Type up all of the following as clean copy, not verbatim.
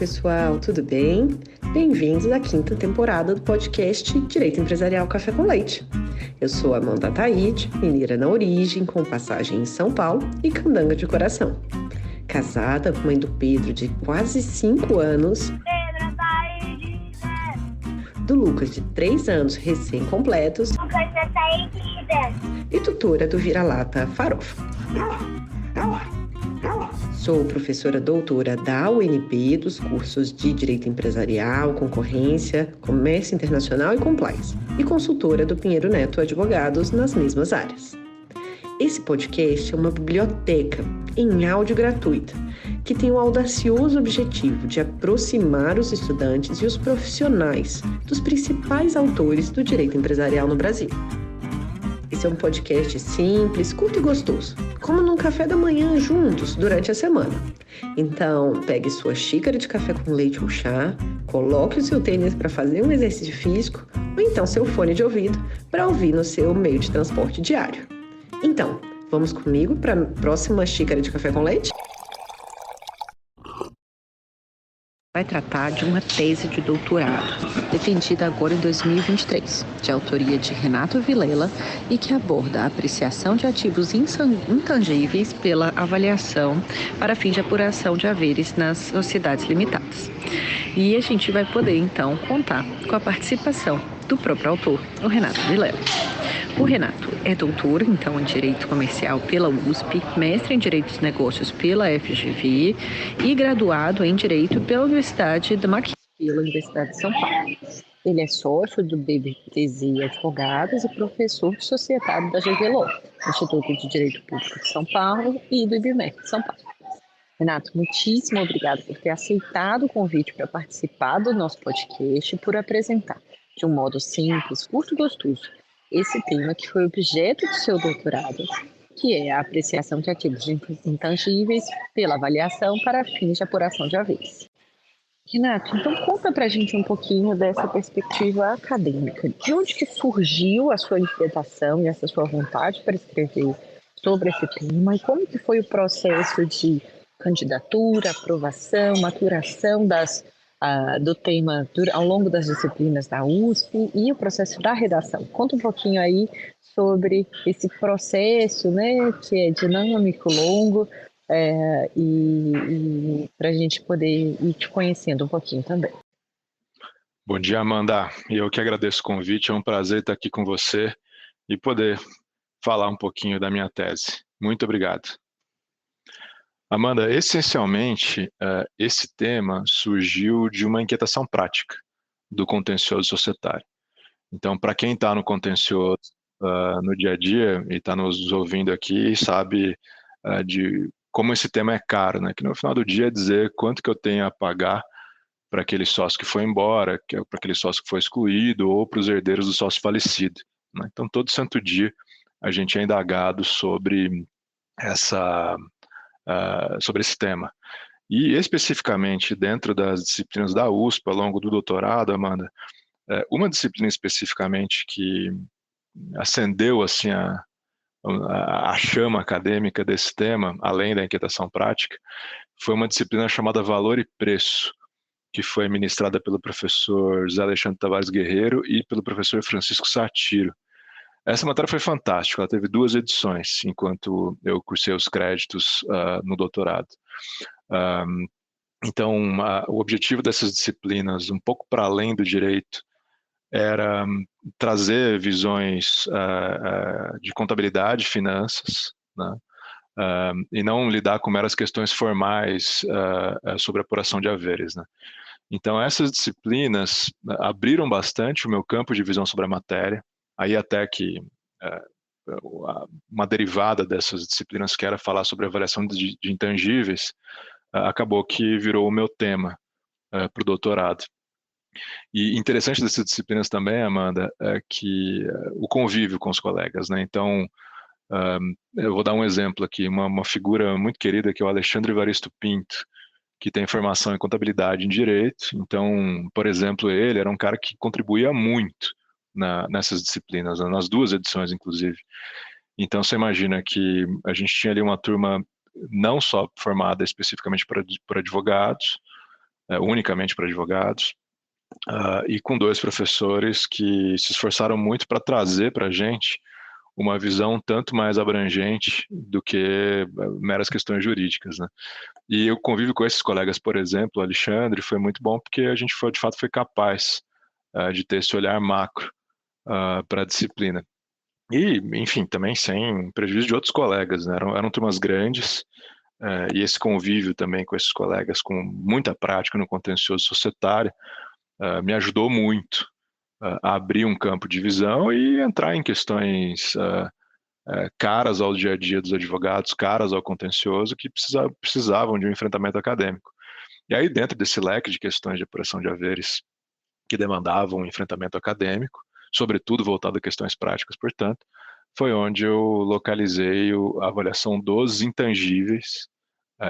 pessoal, tudo bem? Bem-vindos à quinta temporada do podcast Direito Empresarial Café com Leite. Eu sou Amanda Taide, mineira na origem, com passagem em São Paulo e candanga de coração. Casada, mãe do Pedro, de quase 5 anos, Pedro, Taide, do Lucas, de 3 anos recém-completos, Lucas, Taide, e tutora do vira-lata Farofa. Sou professora doutora da UNB dos cursos de Direito Empresarial, Concorrência, Comércio Internacional e Compliance, e consultora do Pinheiro Neto Advogados nas mesmas áreas. Esse podcast é uma biblioteca em áudio gratuita, que tem o audacioso objetivo de aproximar os estudantes e os profissionais dos principais autores do direito empresarial no Brasil. Esse é um podcast simples, curto e gostoso, como num café da manhã juntos durante a semana. Então, pegue sua xícara de café com leite ou chá, coloque o seu tênis para fazer um exercício físico ou então seu fone de ouvido para ouvir no seu meio de transporte diário. Então, vamos comigo para a próxima xícara de café com leite? Vai tratar de uma tese de doutorado, defendida agora em 2023, de autoria de Renato Vilela e que aborda a apreciação de ativos intangíveis pela avaliação para fim de apuração de haveres nas sociedades limitadas. E a gente vai poder, então, contar com a participação do próprio autor, o Renato Vilela. O Renato é doutor, então, em Direito Comercial pela USP, mestre em Direito dos Negócios pela FGV e graduado em Direito pela Universidade da Mackenzie, pela Universidade de São Paulo. Ele é sócio do BBTZ Advogados e professor de societário da GV Instituto de Direito Público de São Paulo e do IBMEC de São Paulo. Renato, muitíssimo obrigado por ter aceitado o convite para participar do nosso podcast e por apresentar, de um modo simples, curto e gostoso, esse tema que foi objeto do seu doutorado, que é a apreciação de ativos intangíveis pela avaliação para fins de apuração de haveres. Renato, então conta para a gente um pouquinho dessa perspectiva acadêmica. De onde que surgiu a sua inquietação e essa sua vontade para escrever sobre esse tema e como que foi o processo de candidatura, aprovação, maturação do tema ao longo das disciplinas da USP e o processo da redação. Conta um pouquinho aí sobre esse processo, né, que é dinâmico, longo, e para a gente poder ir te conhecendo um pouquinho também. Bom dia, Amanda. Eu que agradeço o convite, é um prazer estar aqui com você e poder falar um pouquinho da minha tese. Muito obrigado. Amanda, essencialmente, esse tema surgiu de uma inquietação prática do contencioso societário. Então, para quem está no contencioso no dia a dia e está nos ouvindo aqui, sabe de como esse tema é caro, né? Que no final do dia é dizer quanto que eu tenho a pagar para aquele sócio que foi embora, para aquele sócio que foi excluído ou para os herdeiros do sócio falecido, né? Então, todo santo dia a gente é indagado sobre sobre esse tema. E especificamente dentro das disciplinas da USP, ao longo do doutorado, Amanda, uma disciplina especificamente que acendeu assim a chama acadêmica desse tema, além da inquietação prática, foi uma disciplina chamada Valor e Preço, que foi ministrada pelo professor José Alexandre Tavares Guerreiro e pelo professor Francisco Satiro. Essa matéria foi fantástica, ela teve 2 edições, enquanto eu cursei os créditos no doutorado. Então, o objetivo dessas disciplinas, um pouco para além do direito, era trazer visões de contabilidade, finanças, né? E não lidar com meras questões formais sobre apuração de haveres, né? Então, essas disciplinas abriram bastante o meu campo de visão sobre a matéria, aí até que uma derivada dessas disciplinas que era falar sobre avaliação de intangíveis, acabou que virou o meu tema para o doutorado. E interessante dessas disciplinas também, Amanda, é que o convívio com os colegas, né? Então, eu vou dar um exemplo aqui, uma figura muito querida que é o Alexandre Evaristo Pinto, que tem formação em contabilidade e em direito. Então, por exemplo, ele era um cara que contribuía muito nessas disciplinas, nas 2 edições, inclusive. Então, você imagina que a gente tinha ali uma turma não só formada especificamente por advogados, unicamente para advogados, e com 2 professores que se esforçaram muito para trazer para a gente uma visão tanto mais abrangente do que meras questões jurídicas, né? E o convívio com esses colegas, por exemplo, Alexandre, foi muito bom porque a gente de fato foi capaz de ter esse olhar macro para a disciplina. E, enfim, também sem prejuízo de outros colegas, né? Eram turmas grandes, e esse convívio também com esses colegas com muita prática no contencioso societário me ajudou muito a abrir um campo de visão e entrar em questões caras ao dia a dia dos advogados, caras ao contencioso, que precisavam de um enfrentamento acadêmico. E aí, dentro desse leque de questões de apuração de haveres que demandavam um enfrentamento acadêmico, sobretudo voltado a questões práticas, portanto, foi onde eu localizei a avaliação dos intangíveis,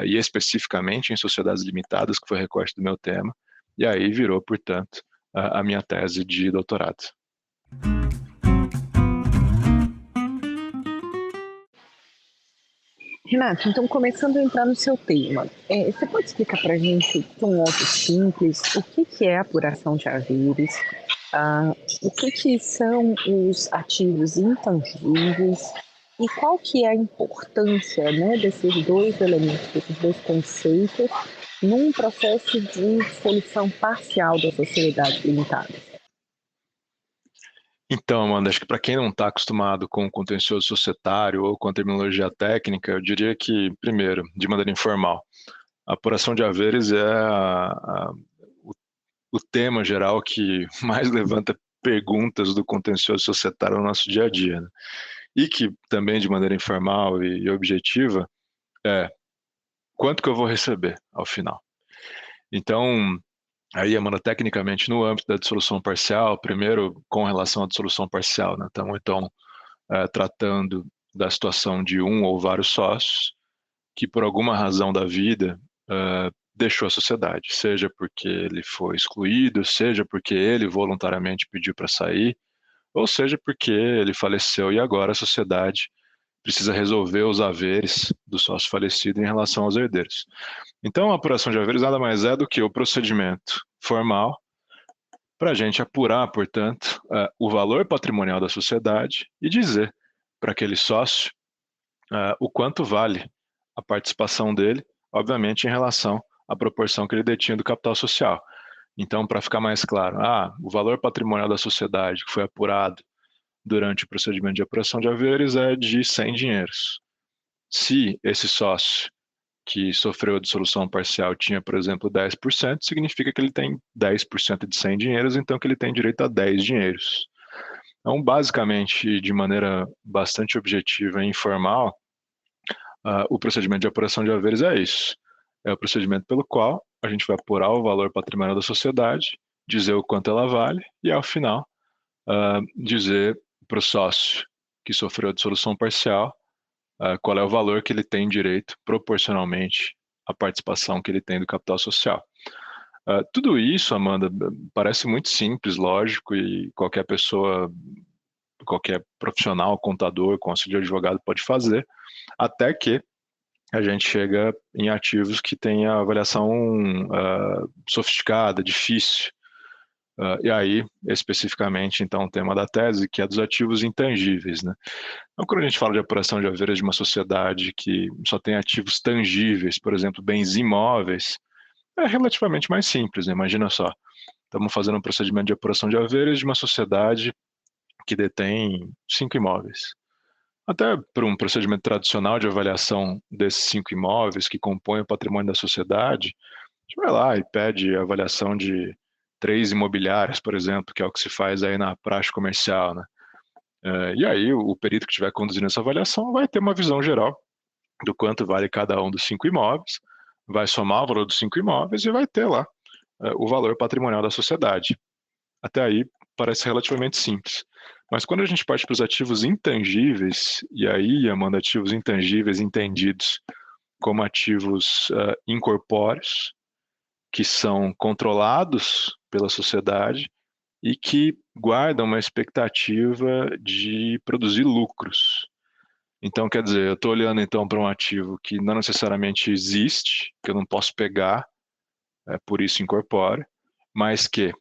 e especificamente em sociedades limitadas, que foi o recorte do meu tema, e aí virou, portanto, a minha tese de doutorado. Renato, então começando a entrar no seu tema, você pode explicar para a gente, de um modo simples, o que é apuração de haveres, o que são os ativos intangíveis e qual que é a importância, né, desses 2 elementos, desses 2 conceitos, num processo de solução parcial da sociedade limitada? Então, Amanda, acho que para quem não está acostumado com o contencioso societário ou com a terminologia técnica, eu diria que, primeiro, de maneira informal, a apuração de haveres é o tema geral que mais levanta perguntas do contencioso societário no nosso dia a dia, né? E que também, de maneira informal e objetiva, é quanto que eu vou receber ao final. Então, aí, Amanda, tecnicamente, no âmbito da dissolução parcial, primeiro, com relação à dissolução parcial, né? Estamos, então, tratando da situação de um ou vários sócios que, por alguma razão da vida, deixou a sociedade, seja porque ele foi excluído, seja porque ele voluntariamente pediu para sair, ou seja porque ele faleceu e agora a sociedade precisa resolver os haveres do sócio falecido em relação aos herdeiros. Então, a apuração de haveres nada mais é do que o procedimento formal para a gente apurar, portanto, o valor patrimonial da sociedade e dizer para aquele sócio o quanto vale a participação dele, obviamente em relação à proporção que ele detinha do capital social. Então, para ficar mais claro, o valor patrimonial da sociedade que foi apurado durante o procedimento de apuração de haveres é de 100 dinheiros. Se esse sócio que sofreu a dissolução parcial tinha, por exemplo, 10%, significa que ele tem 10% de 100 dinheiros, então que ele tem direito a 10 dinheiros. Então, basicamente, de maneira bastante objetiva e informal, o procedimento de apuração de haveres é isso. É o procedimento pelo qual a gente vai apurar o valor patrimonial da sociedade, dizer o quanto ela vale e, ao final, dizer para o sócio que sofreu a dissolução parcial qual é o valor que ele tem direito proporcionalmente à participação que ele tem do capital social. Tudo isso, Amanda, parece muito simples, lógico, e qualquer pessoa, qualquer profissional, contador, conselheiro, advogado pode fazer, até que a gente chega em ativos que têm a avaliação sofisticada, difícil. E aí, especificamente, então, o tema da tese, que é dos ativos intangíveis, né? Então, quando a gente fala de apuração de haveres de uma sociedade que só tem ativos tangíveis, por exemplo, bens imóveis, é relativamente mais simples, né? Imagina só, estamos fazendo um procedimento de apuração de haveres de uma sociedade que detém 5 imóveis. Até para um procedimento tradicional de avaliação desses 5 imóveis que compõem o patrimônio da sociedade, a gente vai lá e pede a avaliação de 3 imobiliárias, por exemplo, que é o que se faz aí na praxe comercial, né? E aí o perito que estiver conduzindo essa avaliação vai ter uma visão geral do quanto vale cada um dos 5 imóveis, vai somar o valor dos 5 imóveis e vai ter lá o valor patrimonial da sociedade. Até aí parece relativamente simples. Mas quando a gente parte para os ativos intangíveis, e aí, Amanda, ativos intangíveis entendidos como ativos incorpóreos, que são controlados pela sociedade e que guardam uma expectativa de produzir lucros. Então, quer dizer, eu estou olhando então para um ativo que não necessariamente existe, que eu não posso pegar, por isso incorpórea, mas que,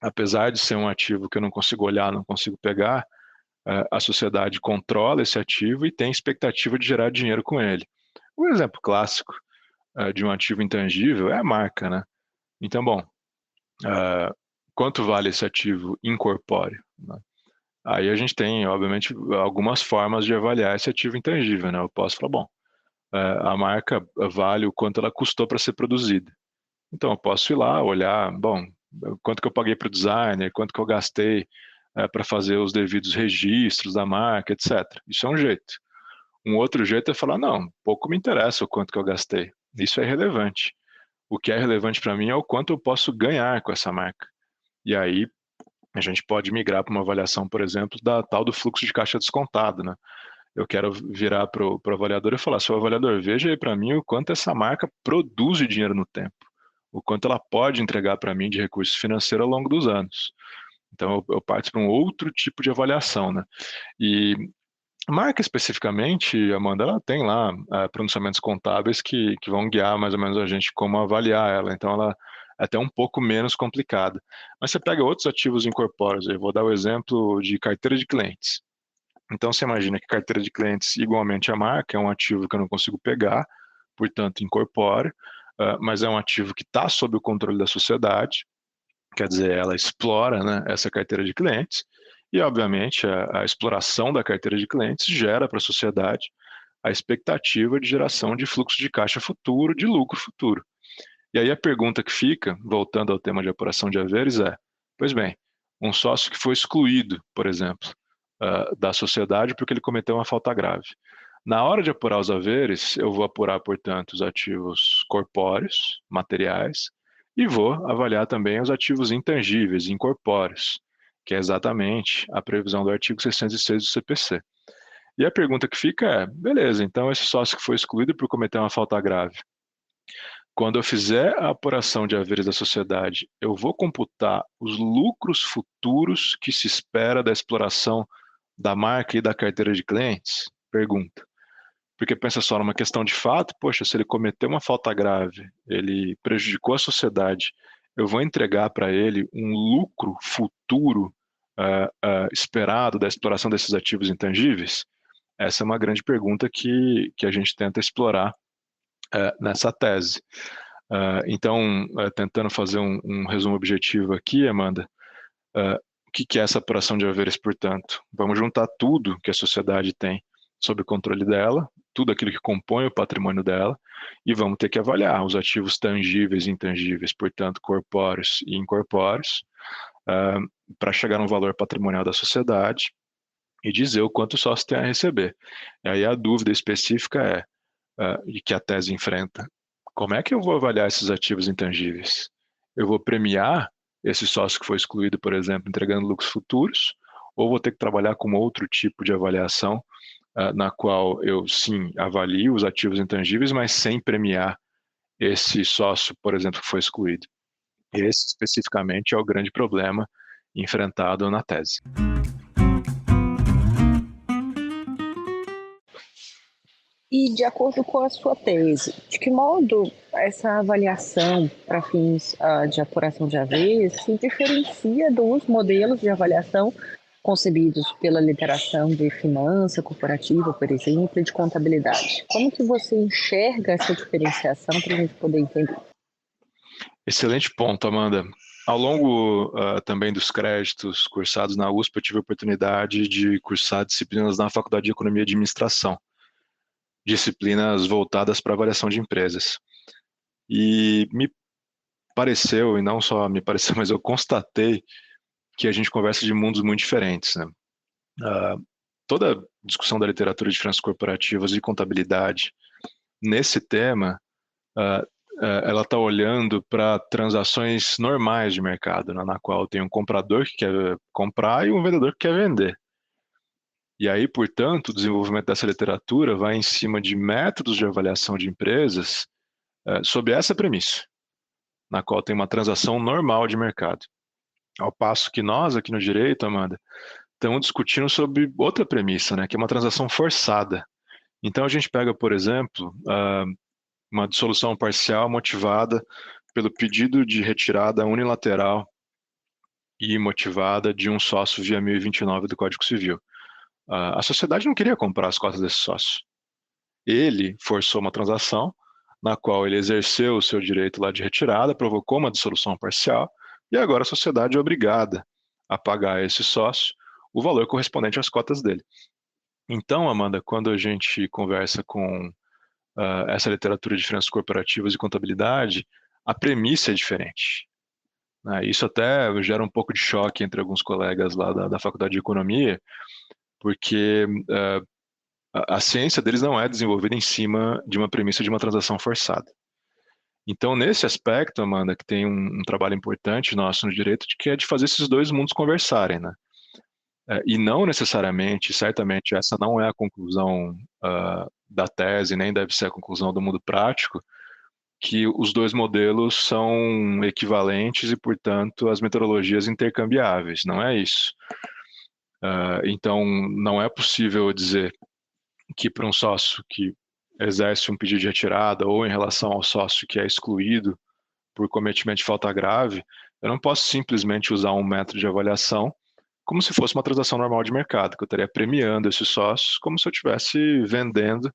apesar de ser um ativo que eu não consigo olhar, não consigo pegar, a sociedade controla esse ativo e tem expectativa de gerar dinheiro com ele. Um exemplo clássico de um ativo intangível é a marca, né? Então, bom, quanto vale esse ativo incorpóreo, né? Aí a gente tem, obviamente, algumas formas de avaliar esse ativo intangível, né? Eu posso falar, bom, a marca vale o quanto ela custou para ser produzida. Então, eu posso ir lá, olhar, bom, quanto que eu paguei para o designer, quanto que eu gastei para fazer os devidos registros da marca, etc. Isso é um jeito. Um outro jeito é falar, não, pouco me interessa o quanto que eu gastei. Isso é irrelevante. O que é relevante para mim é o quanto eu posso ganhar com essa marca. E aí, a gente pode migrar para uma avaliação, por exemplo, da tal do fluxo de caixa descontado, né? Eu quero virar para o avaliador e falar, seu avaliador, veja aí para mim o quanto essa marca produz de dinheiro no tempo, o quanto ela pode entregar para mim de recurso financeiro ao longo dos anos. Então, eu parto para um outro tipo de avaliação, né? E marca especificamente, Amanda, ela tem lá pronunciamentos contábeis que vão guiar mais ou menos a gente como avaliar ela. Então, ela é até um pouco menos complicada. Mas você pega outros ativos incorpóreos, eu vou dar o exemplo de carteira de clientes. Então, você imagina que carteira de clientes, igualmente a marca, é um ativo que eu não consigo pegar, portanto, incorpóreo, mas é um ativo que está sob o controle da sociedade, quer dizer, ela explora, né, essa carteira de clientes, e, obviamente, a exploração da carteira de clientes gera para a sociedade a expectativa de geração de fluxo de caixa futuro, de lucro futuro. E aí a pergunta que fica, voltando ao tema de apuração de haveres, pois bem, um sócio que foi excluído, por exemplo, da sociedade porque ele cometeu uma falta grave. Na hora de apurar os haveres, eu vou apurar, portanto, os ativos corpóreos, materiais, e vou avaliar também os ativos intangíveis, incorpóreos, que é exatamente a previsão do artigo 606 do CPC. E a pergunta que fica beleza, então esse sócio que foi excluído por cometer uma falta grave, quando eu fizer a apuração de haveres da sociedade, eu vou computar os lucros futuros que se espera da exploração da marca e da carteira de clientes? Pergunta. Porque pensa só, numa questão de fato, poxa, se ele cometeu uma falta grave, ele prejudicou a sociedade, eu vou entregar para ele um lucro futuro esperado da exploração desses ativos intangíveis? Essa é uma grande pergunta que a gente tenta explorar nessa tese. Então, tentando fazer um resumo objetivo aqui, Amanda, o que é essa apuração de haveres, portanto? Vamos juntar tudo que a sociedade tem sob o controle dela, tudo aquilo que compõe o patrimônio dela, e vamos ter que avaliar os ativos tangíveis e intangíveis, portanto, corpóreos e incorpóreos, para chegar no valor patrimonial da sociedade e dizer o quanto o sócio tem a receber. E aí a dúvida específica e que a tese enfrenta, como é que eu vou avaliar esses ativos intangíveis? Eu vou premiar esse sócio que foi excluído, por exemplo, entregando lucros futuros, ou vou ter que trabalhar com outro tipo de avaliação, na qual eu, sim, avalio os ativos intangíveis, mas sem premiar esse sócio, por exemplo, que foi excluído. Esse, especificamente, é o grande problema enfrentado na tese. E, de acordo com a sua tese, de que modo essa avaliação para fins de apuração de haveres se diferencia dos modelos de avaliação concebidos pela literação de finança corporativa, por exemplo, e de contabilidade? Como que você enxerga essa diferenciação para a gente poder entender? Excelente ponto, Amanda. Ao longo também dos créditos cursados na USP, eu tive a oportunidade de cursar disciplinas na Faculdade de Economia e Administração, disciplinas voltadas para avaliação de empresas. E me pareceu, e não só me pareceu, mas eu constatei que a gente conversa de mundos muito diferentes, né? Toda discussão da literatura de finanças corporativas e contabilidade, nesse tema, ela está olhando para transações normais de mercado, né, na qual tem um comprador que quer comprar e um vendedor que quer vender. E aí, portanto, o desenvolvimento dessa literatura vai em cima de métodos de avaliação de empresas sob essa premissa, na qual tem uma transação normal de mercado. Ao passo que nós, aqui no direito, Amanda, estamos discutindo sobre outra premissa, né, que é uma transação forçada. Então, a gente pega, por exemplo, uma dissolução parcial motivada pelo pedido de retirada unilateral e motivada de um sócio via 1029 do Código Civil. A sociedade não queria comprar as cotas desse sócio. Ele forçou uma transação na qual ele exerceu o seu direito lá de retirada, provocou uma dissolução parcial, e agora a sociedade é obrigada a pagar a esse sócio o valor correspondente às cotas dele. Então, Amanda, quando a gente conversa com essa literatura de finanças corporativas e contabilidade, a premissa é diferente. Isso até gera um pouco de choque entre alguns colegas lá da Faculdade de Economia, porque a ciência deles não é desenvolvida em cima de uma premissa de uma transação forçada. Então, nesse aspecto, Amanda, que tem um trabalho importante nosso no direito, que é de fazer esses dois mundos conversarem, né? E não necessariamente, certamente, essa não é a conclusão da tese, nem deve ser a conclusão do mundo prático, que os dois modelos são equivalentes e, portanto, as metodologias intercambiáveis. Não é isso. Então, não é possível dizer que para um sócio que exerce um pedido de retirada ou em relação ao sócio que é excluído por cometimento de falta grave, eu não posso simplesmente usar um método de avaliação como se fosse uma transação normal de mercado, que eu estaria premiando esses sócios como se eu estivesse vendendo,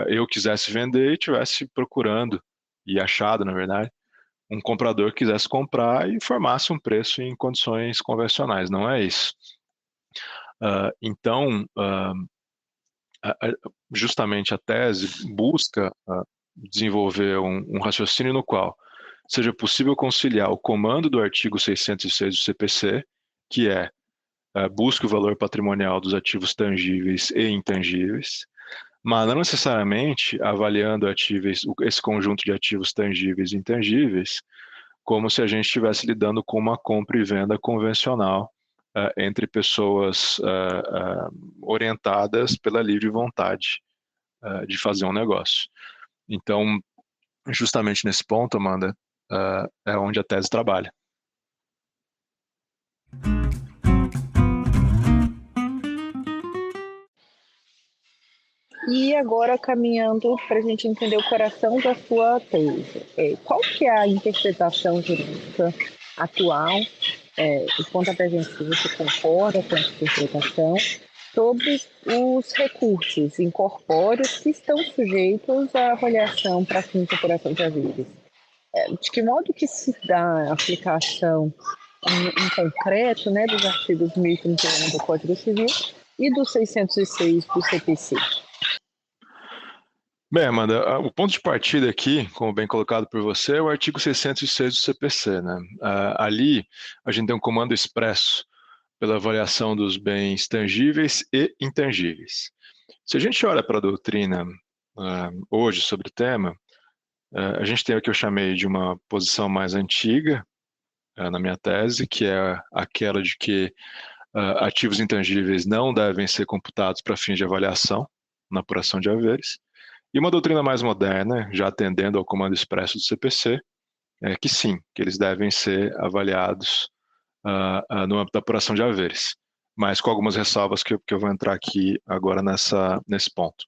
eu quisesse vender e estivesse procurando, e achado, na verdade, um comprador que quisesse comprar e formasse um preço em condições convencionais. Não é isso. Então, justamente a tese busca desenvolver um raciocínio no qual seja possível conciliar o comando do artigo 606 do CPC, que é busque o valor patrimonial dos ativos tangíveis e intangíveis, mas não necessariamente avaliando esse conjunto de ativos tangíveis e intangíveis como se a gente estivesse lidando com uma compra e venda convencional entre pessoas orientadas pela livre vontade de fazer um negócio. Então, justamente nesse ponto, Amanda, é onde a tese trabalha. E agora, caminhando para a gente entender o coração da sua tese, qual que é a interpretação jurídica atual? Conta para a gente se você concorda com essa interpretação sobre os recursos incorpóreos que estão sujeitos à avaliação para fins de apuração de haveres. De que modo que se dá a aplicação em concreto, né, dos artigos 1031 do Código Civil e do 606 do CPC? Bem, Amanda, o ponto de partida aqui, como bem colocado por você, é o artigo 606 do CPC, né? Ali, a gente tem um comando expresso pela avaliação dos bens tangíveis e intangíveis. Se a gente olha para a doutrina hoje sobre o tema, a gente tem o que eu chamei de uma posição mais antiga na minha tese, que é aquela de que ativos intangíveis não devem ser computados para fins de avaliação na apuração de haveres. E uma doutrina mais moderna, já atendendo ao comando expresso do CPC, que sim, que eles devem ser avaliados no âmbito da apuração de haveres, mas com algumas ressalvas que eu vou entrar aqui agora nesse ponto.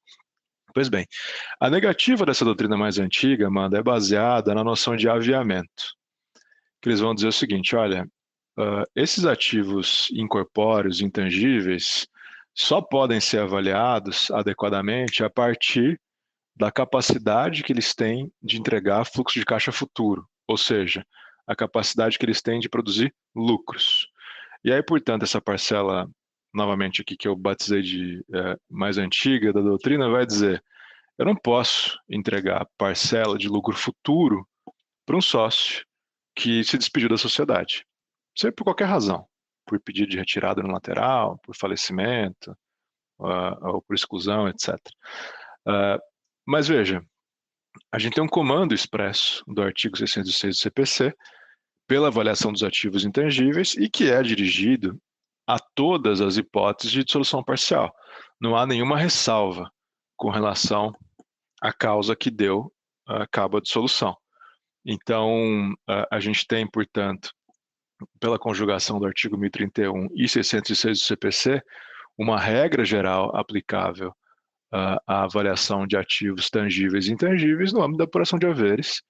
Pois bem, a negativa dessa doutrina mais antiga, Amanda, é baseada na noção de aviamento, que eles vão dizer o seguinte, olha, esses ativos incorpóreos, intangíveis, só podem ser avaliados adequadamente a partir da capacidade que eles têm de entregar fluxo de caixa futuro, ou seja, a capacidade que eles têm de produzir lucros. E aí, portanto, essa parcela, novamente aqui que eu batizei de mais antiga da doutrina, vai dizer, eu não posso entregar parcela de lucro futuro para um sócio que se despediu da sociedade, seja por qualquer razão, por pedido de retirada no lateral, por falecimento, ou por exclusão, etc. Mas veja, a gente tem um comando expresso do artigo 606 do CPC pela avaliação dos ativos intangíveis e que é dirigido a todas as hipóteses de dissolução parcial. Não há nenhuma ressalva com relação à causa que deu cabo à dissolução. Então, a gente tem, portanto, pela conjugação do artigo 1031 e 606 do CPC, uma regra geral aplicável a avaliação de ativos tangíveis e intangíveis no âmbito da apuração de haveres,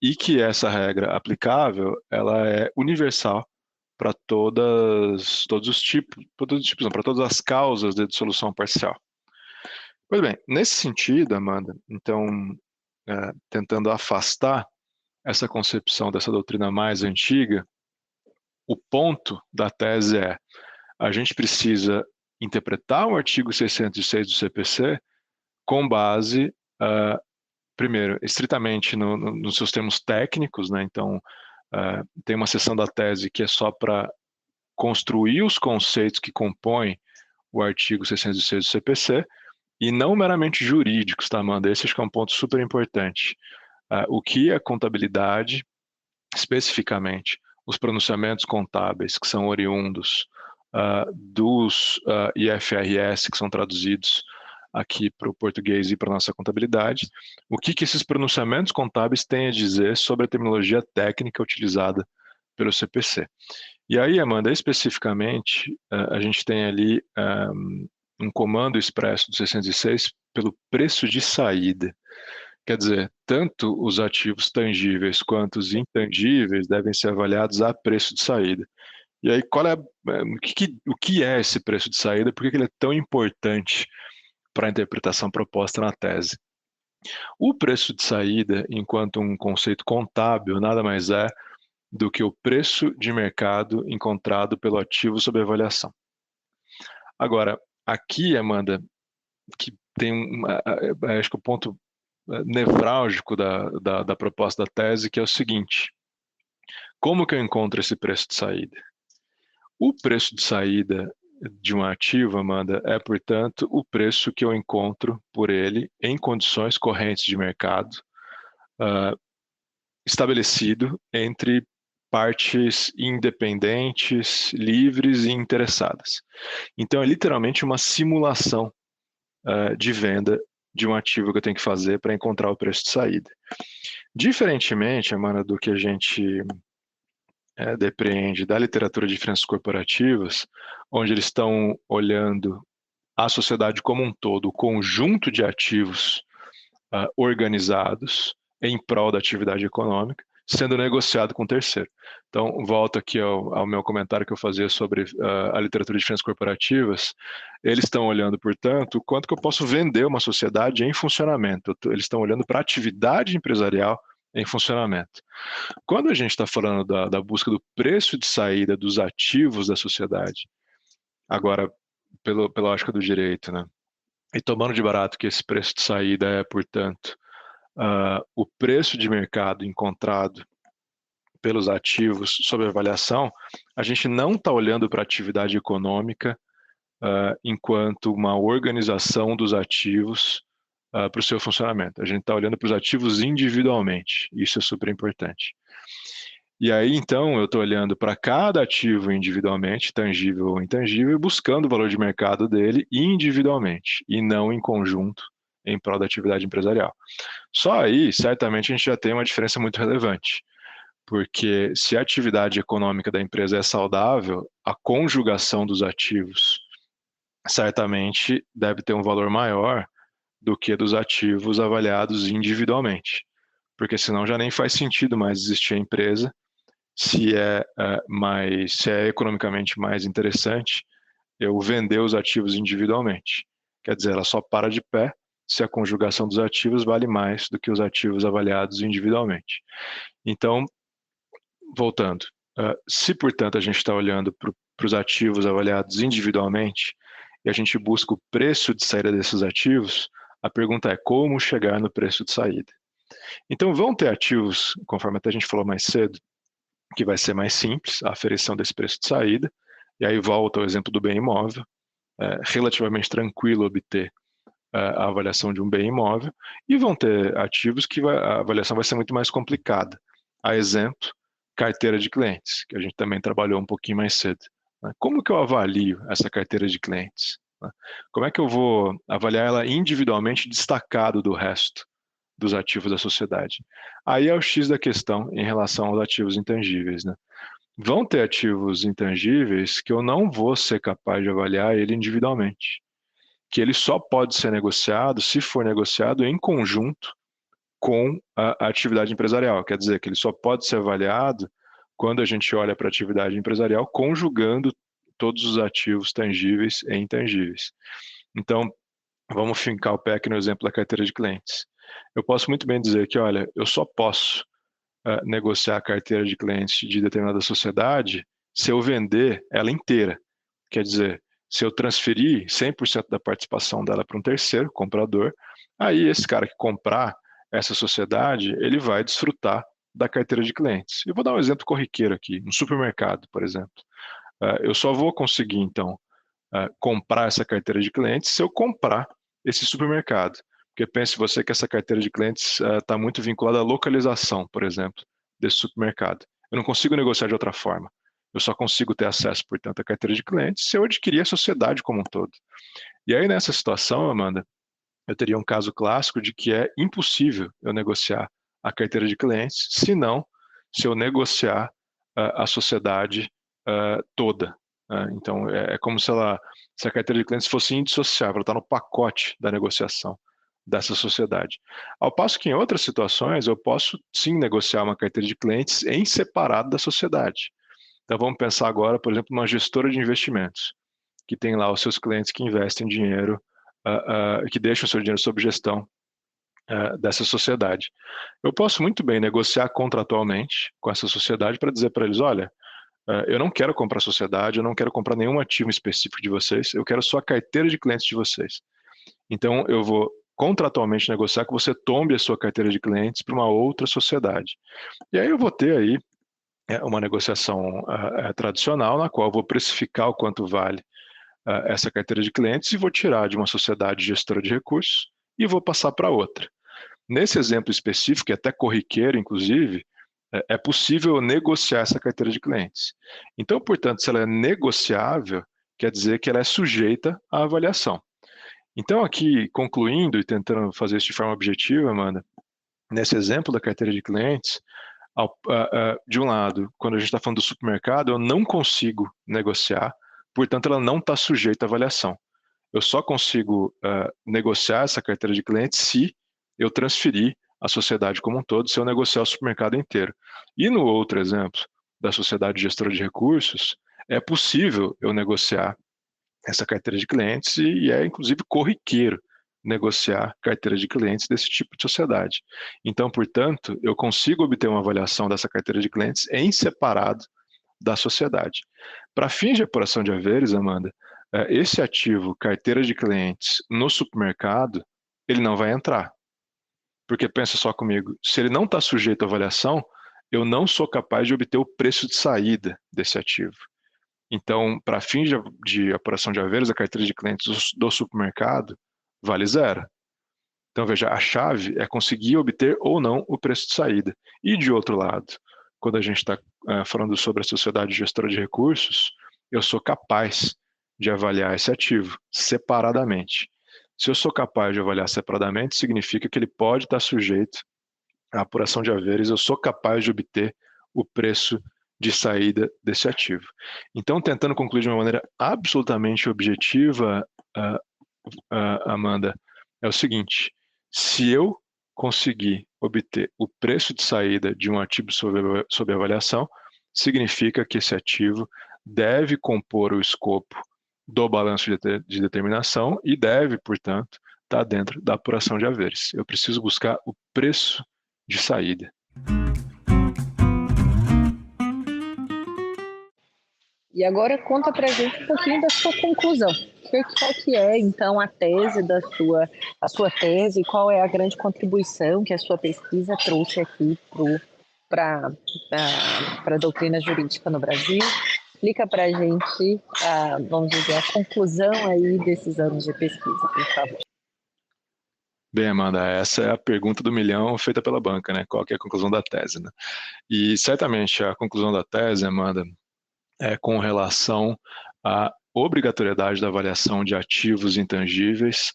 e que essa regra aplicável, ela é universal para todos os tipos, para todas as causas de dissolução parcial. Pois bem, nesse sentido, Amanda, então, tentando afastar essa concepção dessa doutrina mais antiga, o ponto da tese é: a gente precisa interpretar o artigo 606 do CPC com base, primeiro, estritamente nos seus termos técnicos, né? Então, tem uma seção da tese que é só para construir os conceitos que compõem o artigo 606 do CPC, e não meramente jurídicos, tá, Amanda? Esse acho que é um ponto super importante. O que é contabilidade, especificamente, os pronunciamentos contábeis que são oriundos dos IFRS, que são traduzidos aqui para o português e para a nossa contabilidade, o que esses pronunciamentos contábeis têm a dizer sobre a terminologia técnica utilizada pelo CPC. E aí, Amanda, especificamente, a gente tem ali um comando expresso do 606 pelo preço de saída. Quer dizer, tanto os ativos tangíveis quanto os intangíveis devem ser avaliados a preço de saída. E aí, o que é esse preço de saída? Por que ele é tão importante para a interpretação proposta na tese? O preço de saída, enquanto um conceito contábil, nada mais é do que o preço de mercado encontrado pelo ativo sob avaliação. Agora, aqui, Amanda, que tem acho que o ponto nevrálgico da proposta da tese, que é o seguinte: como que eu encontro esse preço de saída? O preço de saída de um ativo, Amanda, é, portanto, o preço que eu encontro por ele em condições correntes de mercado, estabelecido entre partes independentes, livres e interessadas. Então, é literalmente uma simulação de venda de um ativo que eu tenho que fazer para encontrar o preço de saída. Diferentemente, Amanda, do que a gente depreende da literatura de finanças corporativas, onde eles estão olhando a sociedade como um todo, o conjunto de ativos organizados em prol da atividade econômica, sendo negociado com terceiro. Então, volto aqui ao meu comentário que eu fazia sobre a literatura de finanças corporativas. Eles estão olhando, portanto, quanto que eu posso vender uma sociedade em funcionamento. Eles estão olhando para a atividade empresarial em funcionamento. Quando a gente está falando da busca do preço de saída dos ativos da sociedade, agora, pela lógica do direito, né? E tomando de barato que esse preço de saída é, portanto, o preço de mercado encontrado pelos ativos sob avaliação, a gente não está olhando para a atividade econômica enquanto uma organização dos ativos para o seu funcionamento. A gente está olhando para os ativos individualmente. Isso é super importante. E aí, então, eu estou olhando para cada ativo individualmente, tangível ou intangível, e buscando o valor de mercado dele individualmente, e não em conjunto, em prol da atividade empresarial. Só aí, certamente, a gente já tem uma diferença muito relevante, porque se a atividade econômica da empresa é saudável, a conjugação dos ativos certamente deve ter um valor maior do que dos ativos avaliados individualmente, porque senão já nem faz sentido mais existir a empresa, se é economicamente mais interessante eu vender os ativos individualmente. Quer dizer, ela só para de pé se a conjugação dos ativos vale mais do que os ativos avaliados individualmente. Então, voltando, se, portanto, a gente está olhando para os ativos avaliados individualmente e a gente busca o preço de saída desses ativos, a pergunta é como chegar no preço de saída. Então, vão ter ativos, conforme até a gente falou mais cedo, que vai ser mais simples, a aferição desse preço de saída, e aí volta ao exemplo do bem imóvel, relativamente tranquilo obter a avaliação de um bem imóvel, e vão ter ativos que a avaliação vai ser muito mais complicada. A exemplo, carteira de clientes, que a gente também trabalhou um pouquinho mais cedo. Como que eu avalio essa carteira de clientes? Como é que eu vou avaliar ela individualmente destacado do resto dos ativos da sociedade? Aí é o X da questão em relação aos ativos intangíveis, né? Vão ter ativos intangíveis que eu não vou ser capaz de avaliar ele individualmente, que ele só pode ser negociado se for negociado em conjunto com a atividade empresarial. Quer dizer, que ele só pode ser avaliado quando a gente olha para a atividade empresarial conjugando todos os ativos tangíveis e intangíveis. Então, vamos fincar o pé aqui no exemplo da carteira de clientes. Eu posso muito bem dizer que, olha, eu só posso negociar a carteira de clientes de determinada sociedade se eu vender ela inteira. Quer dizer, se eu transferir 100% da participação dela para um terceiro comprador, aí esse cara que comprar essa sociedade, ele vai desfrutar da carteira de clientes. Eu vou dar um exemplo corriqueiro aqui, um supermercado, por exemplo. Eu só vou conseguir, então, comprar essa carteira de clientes se eu comprar esse supermercado. Porque pense você que essa carteira de clientes está muito vinculada à localização, por exemplo, desse supermercado. Eu não consigo negociar de outra forma. Eu só consigo ter acesso, portanto, à carteira de clientes se eu adquirir a sociedade como um todo. E aí, nessa situação, Amanda, eu teria um caso clássico de que é impossível eu negociar a carteira de clientes, se eu negociar a sociedade toda. Então, é como se a carteira de clientes fosse indissociável, ela está no pacote da negociação dessa sociedade. Ao passo que em outras situações eu posso sim negociar uma carteira de clientes em separado da sociedade. Então vamos pensar agora, por exemplo, uma gestora de investimentos, que tem lá os seus clientes que investem dinheiro, que deixam o seu dinheiro sob gestão dessa sociedade. Eu posso muito bem negociar contratualmente com essa sociedade para dizer para eles, olha, eu não quero comprar a sociedade, eu não quero comprar nenhum ativo específico de vocês, eu quero só a carteira de clientes de vocês. Então eu vou contratualmente negociar que você tombe a sua carteira de clientes para uma outra sociedade. E aí eu vou ter aí uma negociação tradicional, na qual eu vou precificar o quanto vale essa carteira de clientes e vou tirar de uma sociedade gestora de recursos e vou passar para outra. Nesse exemplo específico, e até corriqueiro, inclusive, é possível negociar essa carteira de clientes. Então, portanto, se ela é negociável, quer dizer que ela é sujeita à avaliação. Então, aqui, concluindo e tentando fazer isso de forma objetiva, Amanda, nesse exemplo da carteira de clientes, de um lado, quando a gente está falando do supermercado, eu não consigo negociar, portanto, ela não está sujeita à avaliação. Eu só consigo negociar essa carteira de clientes se eu transferir a sociedade como um todo, se eu negociar o supermercado inteiro. E no outro exemplo, da sociedade gestora de recursos, é possível eu negociar essa carteira de clientes e é, inclusive, corriqueiro negociar carteira de clientes desse tipo de sociedade. Então, portanto, eu consigo obter uma avaliação dessa carteira de clientes em separado da sociedade. Para fins de apuração de haveres, Amanda, esse ativo, carteira de clientes, no supermercado, ele não vai entrar. Porque pensa só comigo, se ele não está sujeito à avaliação, eu não sou capaz de obter o preço de saída desse ativo. Então, para fins de apuração de haveres, a carteira de clientes do supermercado vale zero. Então, veja, a chave é conseguir obter ou não o preço de saída. E, de outro lado, quando a gente está falando sobre a sociedade gestora de recursos, eu sou capaz de avaliar esse ativo separadamente. Se eu sou capaz de avaliar separadamente, significa que ele pode estar sujeito à apuração de haveres, eu sou capaz de obter o preço de saída desse ativo. Então, tentando concluir de uma maneira absolutamente objetiva, Amanda, é o seguinte, se eu conseguir obter o preço de saída de um ativo sob avaliação, significa que esse ativo deve compor o escopo do balanço de determinação e deve, portanto, estar dentro da apuração de haveres. Eu preciso buscar o preço de saída. E agora conta pra gente um pouquinho da sua conclusão. Qual que é, então, a tese a sua tese, qual é a grande contribuição que a sua pesquisa trouxe aqui para a doutrina jurídica no Brasil? Explica para a gente, vamos dizer, a conclusão aí desses anos de pesquisa, por favor. Bem, Amanda, essa é a pergunta do milhão feita pela banca, né? Qual que é a conclusão da tese, né? E certamente a conclusão da tese, Amanda, é com relação à obrigatoriedade da avaliação de ativos intangíveis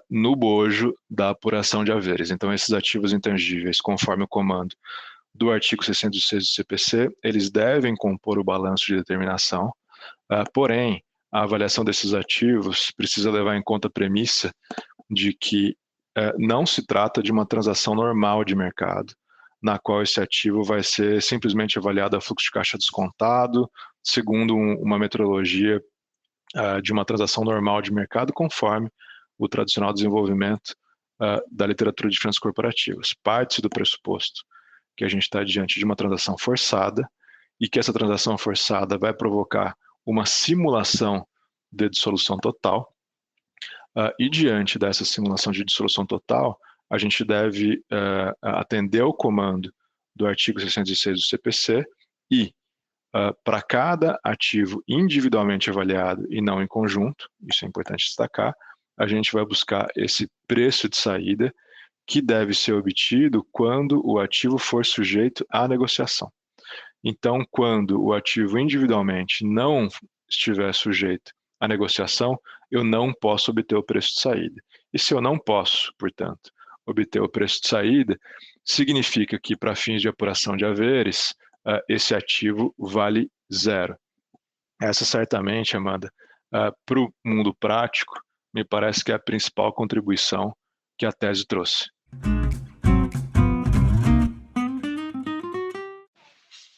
no bojo da apuração de haveres. Então, esses ativos intangíveis, conforme o comando do artigo 606 do CPC, eles devem compor o balanço de determinação, porém, a avaliação desses ativos precisa levar em conta a premissa de que não se trata de uma transação normal de mercado, na qual esse ativo vai ser simplesmente avaliado a fluxo de caixa descontado, segundo uma metodologia de uma transação normal de mercado, conforme o tradicional desenvolvimento da literatura de finanças corporativas. Parte-se do pressuposto que a gente está diante de uma transação forçada e que essa transação forçada vai provocar uma simulação de dissolução total, e diante dessa simulação de dissolução total, a gente deve atender ao comando do artigo 606 do CPC e, para cada ativo individualmente avaliado e não em conjunto, isso é importante destacar, a gente vai buscar esse preço de saída que deve ser obtido quando o ativo for sujeito à negociação. Então, quando o ativo individualmente não estiver sujeito à negociação, eu não posso obter o preço de saída. E se eu não posso, portanto, obter o preço de saída, significa que, para fins de apuração de haveres, esse ativo vale zero. Essa certamente, Amanda, para o mundo prático, me parece que é a principal contribuição que a tese trouxe.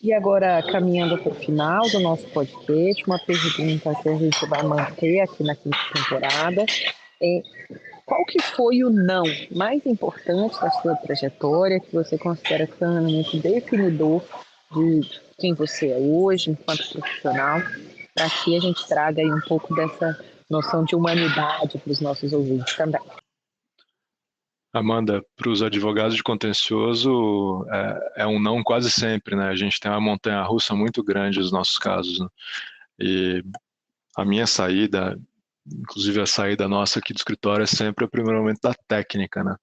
E agora, caminhando para o final do nosso podcast, uma pergunta que a gente vai manter aqui na quinta temporada é: qual que foi o não mais importante da sua trajetória, que você considera que foi um elemento definidor de quem você é hoje, enquanto profissional, para que a gente traga aí um pouco dessa noção de humanidade para os nossos ouvintes também? Amanda, para os advogados de contencioso, é um não quase sempre, né? A gente tem uma montanha-russa muito grande nos nossos casos, né? E a minha saída, inclusive a saída nossa aqui do escritório, é sempre o primeiro momento da técnica, né?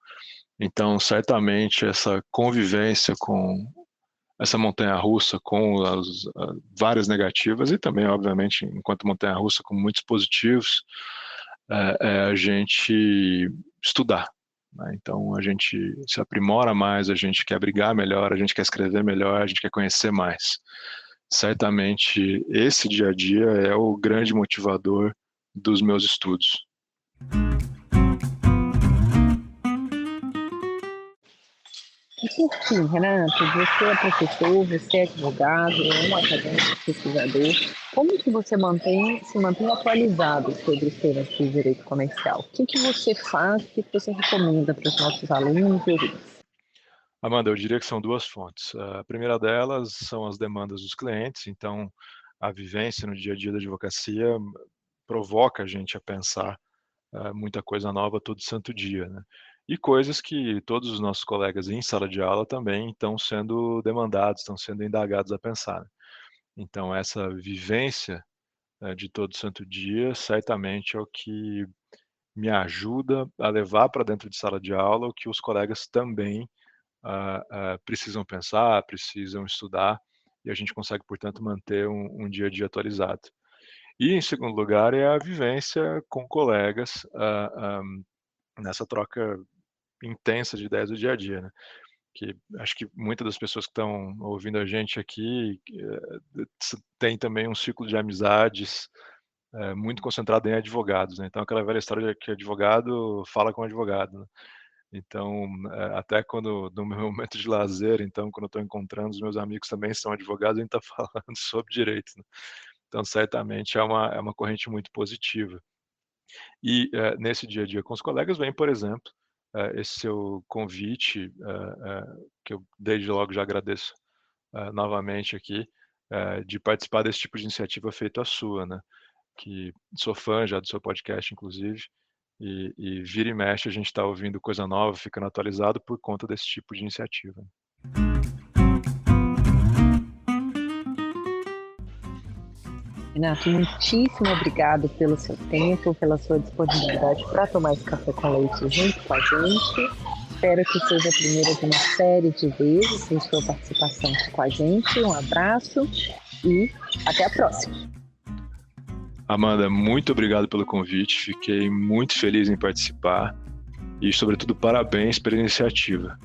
Então, certamente, essa convivência com essa montanha-russa, com as várias negativas e também, obviamente, enquanto montanha-russa, com muitos positivos, a gente estudar. Então, a gente se aprimora mais, a gente quer brigar melhor, a gente quer escrever melhor, a gente quer conhecer mais. Certamente, esse dia a dia é o grande motivador dos meus estudos. E por fim, Renato, você é professor, você é advogado, é um acadêmico pesquisador. Como que você se mantém atualizado sobre os temas do direito comercial? O que você faz, o que você recomenda para os nossos alunos e ouvintes? Amanda, eu diria que são duas fontes. A primeira delas são as demandas dos clientes, então a vivência no dia a dia da advocacia provoca a gente a pensar muita coisa nova todo santo dia, né? E coisas que todos os nossos colegas em sala de aula também estão sendo demandados, estão sendo indagados a pensar, né? Então, essa vivência de todo santo dia, certamente é o que me ajuda a levar para dentro de sala de aula o que os colegas também precisam pensar, precisam estudar, e a gente consegue, portanto, manter um dia a dia atualizado. E, em segundo lugar, é a vivência com colegas nessa troca intensa de ideias do dia a dia, né? Que acho que muitas das pessoas que estão ouvindo a gente aqui tem também um ciclo de amizades muito concentrado em advogados, né? Então, aquela velha história de que advogado fala com advogado, né? Então, até quando, no meu momento de lazer, então, quando eu estou encontrando os meus amigos também são advogados, a gente está falando sobre direito, né? Então, certamente é uma corrente muito positiva. E nesse dia a dia com os colegas vem, por exemplo, esse seu convite, que eu desde logo já agradeço novamente aqui, de participar desse tipo de iniciativa feita a sua, né? Que sou fã já do seu podcast, inclusive, e vira e mexe a gente está ouvindo coisa nova, ficando atualizado por conta desse tipo de iniciativa. Renato, muitíssimo obrigado pelo seu tempo, pela sua disponibilidade para tomar esse café com leite junto com a gente. Espero que seja a primeira de uma série de vezes a sua participação aqui com a gente. Um abraço e até a próxima. Amanda, muito obrigado pelo convite, fiquei muito feliz em participar e, sobretudo, parabéns pela iniciativa.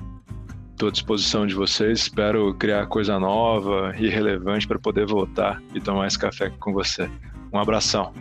Estou à disposição de vocês, espero criar coisa nova e relevante para poder voltar e tomar esse café com você. Um abração.